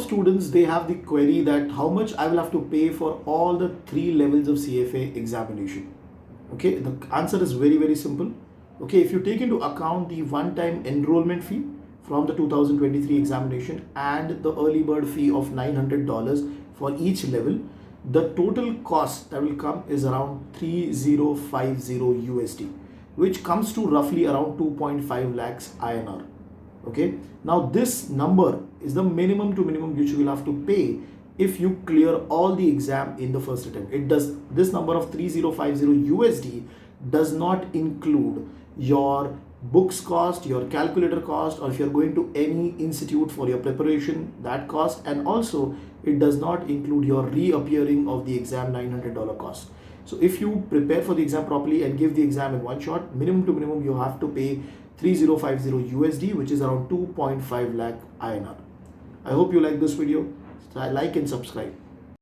of students, they have the query that how much I will have to pay for all the 3 levels of CFA examination. Okay, the answer is very, very simple. Okay, if you take into account the one-time enrollment fee from the 2023 examination and the early bird fee of $900 for each level, the total cost that will come is around 3050 USD, which comes to roughly around 2.5 lakhs INR. Okay, now this number is the minimum to minimum which you will have to pay if you clear all the exam in the first attempt. This number of 3050 USD does not include your books cost, your calculator cost, or if you're going to any institute for your preparation, that cost, and also it does not include your reappearing of the exam $900 cost. So if you prepare for the exam properly and give the exam in one shot, minimum to minimum you have to pay 3050 USD, which is around 2.5 lakh INR. I hope you like this video. Like and subscribe.